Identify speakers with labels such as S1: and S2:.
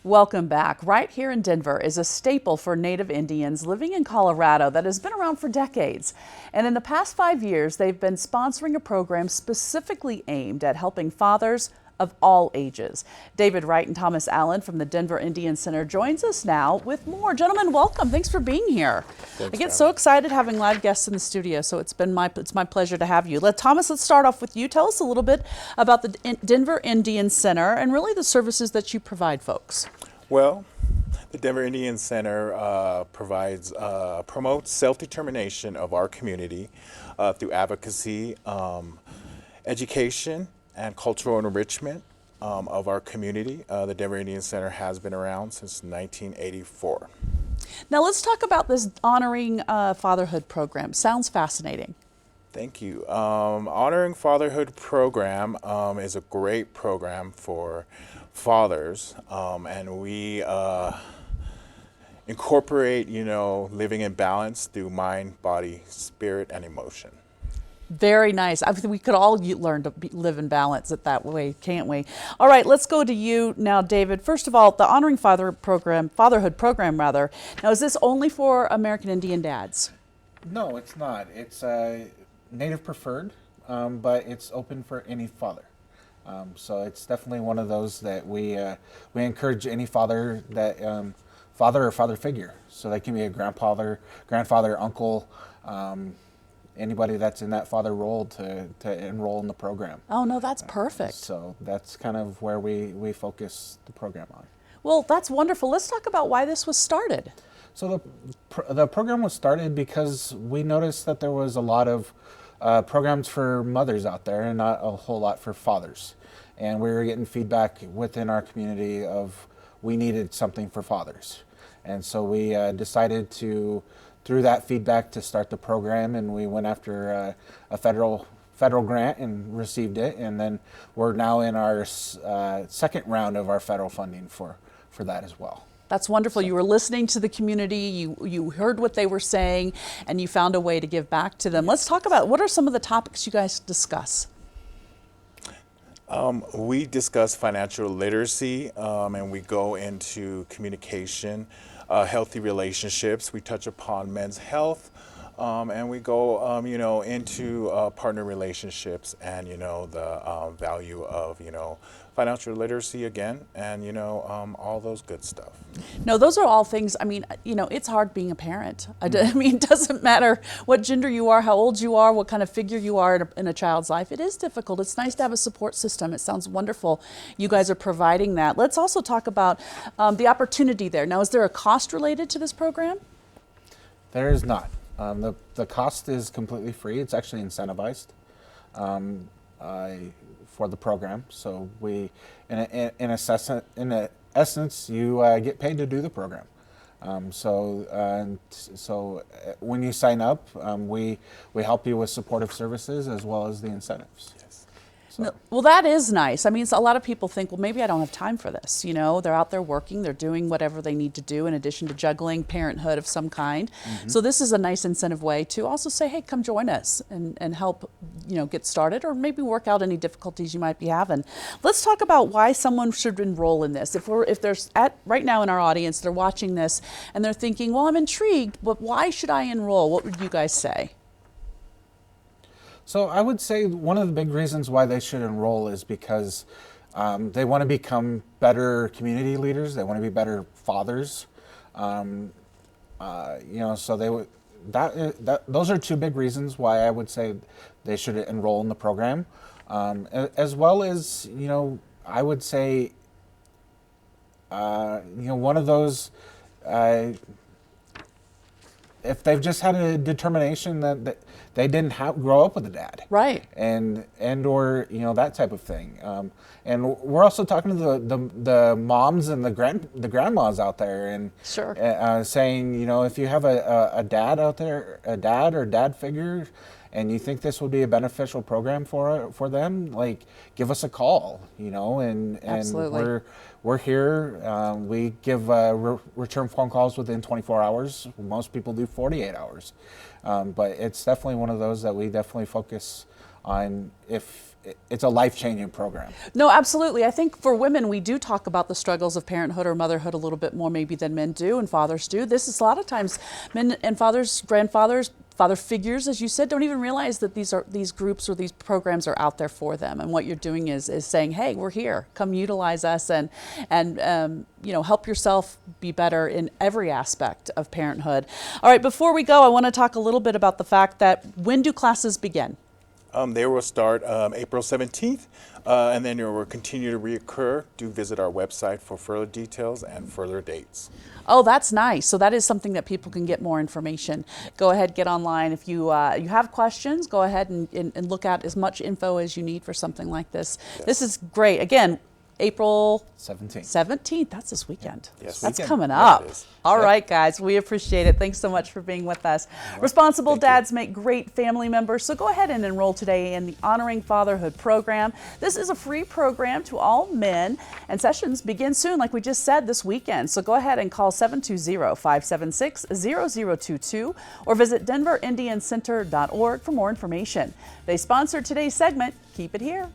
S1: Welcome back. Right here in Denver is a staple for Native Indians living in Colorado that has been around for decades. And in the past 5 years, they've been sponsoring a program specifically aimed at helping fathers of all ages. David Wright and Thomas Allen from the Denver Indian Center joins us now with more. Gentlemen, welcome. Thanks for being here.
S2: Thanks,
S1: I get so excited having live guests in the studio, so it's my pleasure to have you. Thomas, let's start off with you. Tell us a little bit about the Denver Indian Center and really the services that you provide folks.
S2: Well, the Denver Indian Center promotes self-determination of our community through advocacy, education, and cultural enrichment of our community. The Denver Indian Center has been around since 1984.
S1: Now let's talk about this Honoring Fatherhood program. Sounds fascinating.
S2: Thank you. Honoring Fatherhood program is a great program for fathers, and we incorporate, living in balance through mind, body, spirit, and emotion.
S1: Very nice. I think we could all learn to live in balance it that way, can't we? All right, let's go to you now, David. First of all, the Honoring Fatherhood program, rather. Now, is this only for American Indian dads?
S3: No, it's not. It's Native preferred, but it's open for any father. So it's definitely one of those that we encourage any father that father or father figure. So they can be a grandfather, uncle. Anybody that's in that father role to enroll in the program.
S1: Oh, no, that's perfect.
S3: So that's kind of where we focus the program on.
S1: Well, that's wonderful. Let's talk about why this was started.
S3: So the program was started because we noticed that there was a lot of programs for mothers out there and not a whole lot for fathers. And we were getting feedback within our community of we needed something for fathers. And so we decided through that feedback to start the program, and we went after a federal grant and received it, and then we're now in our second round of our federal funding for that as well.
S1: That's wonderful. You were listening to the community, you heard what they were saying, and you found a way to give back to them. Let's talk about what are some of the topics you guys discuss?
S2: We discuss financial literacy, and we go into communication, healthy relationships. We touch upon men's health, and we go, into partner relationships and, the value of, financial literacy again, and, all those good stuff.
S1: No, those are all things, it's hard being a parent. It doesn't matter what gender you are, how old you are, what kind of figure you are in a child's life. It is difficult. It's nice to have a support system. It sounds wonderful. You guys are providing that. Let's also talk about the opportunity there. Now, is there a cost related to this program?
S3: There is not. The cost is completely free. It's actually incentivized for the program. So in essence, you get paid to do the program. So when you sign up, we help you with supportive services as well as the incentives.
S2: Yes.
S3: So.
S1: No, well, that is nice. A lot of people think, well, maybe I don't have time for this. They're out there working, they're doing whatever they need to do in addition to juggling parenthood of some kind. Mm-hmm. So this is a nice incentive way to also say, hey, come join us and help, get started or maybe work out any difficulties you might be having. Let's talk about why someone should enroll in this. If there's right now in our audience, they're watching this and they're thinking, well, I'm intrigued, but why should I enroll? What would you guys say?
S3: So I would say one of the big reasons why they should enroll is because they want to become better community leaders. They want to be better fathers. So they would. Those are two big reasons why I would say they should enroll in the program, as well as I would say one of those. If they've just had a determination that they didn't grow up with a dad,
S1: right,
S3: and or that type of thing, and we're also talking to the moms and the grandmas out there, and
S1: sure,
S3: saying if you have a dad out there, a dad or dad figure, and you think this would be a beneficial program for them, like give us a call, and
S1: absolutely.
S3: We're here. We give return phone calls within 24 hours. Most people do 48 hours. But it's definitely one of those that we definitely focus on. If it's a life-changing program.
S1: No, absolutely. I think for women, we do talk about the struggles of parenthood or motherhood a little bit more maybe than men do and fathers do. This is a lot of times men and fathers, grandfathers, father figures, as you said, don't even realize that these groups or these programs are out there for them. And what you're doing is saying, hey, we're here. Come utilize us and help yourself be better in every aspect of parenthood. All right, before we go, I want to talk a little bit about the fact that when do classes begin?
S2: They will start April 17th, and then it will continue to reoccur. Do visit our website for further details and further dates.
S1: Oh, that's nice. So that is something that people can get more information. Go ahead, get online. If you have questions, go ahead and look at as much info as you need for something like this.
S2: Yes.
S1: This is great. Again, April
S3: 17th.
S1: That's this weekend.
S2: Yes.
S1: That's
S3: Weekend.
S1: coming
S2: Yes,
S1: up.
S2: it is.
S1: All
S3: Yep.
S1: right, guys. We appreciate it. Thanks so much for being with us. Responsible
S2: Thank you.
S1: dads make great family members. So go ahead and enroll today in the Honoring Fatherhood program. This is a free program to all men, and sessions begin soon, like we just said, this weekend. So go ahead and call 720-576-0022 or visit denverindiancenter.org for more information. They sponsored today's segment. Keep it here.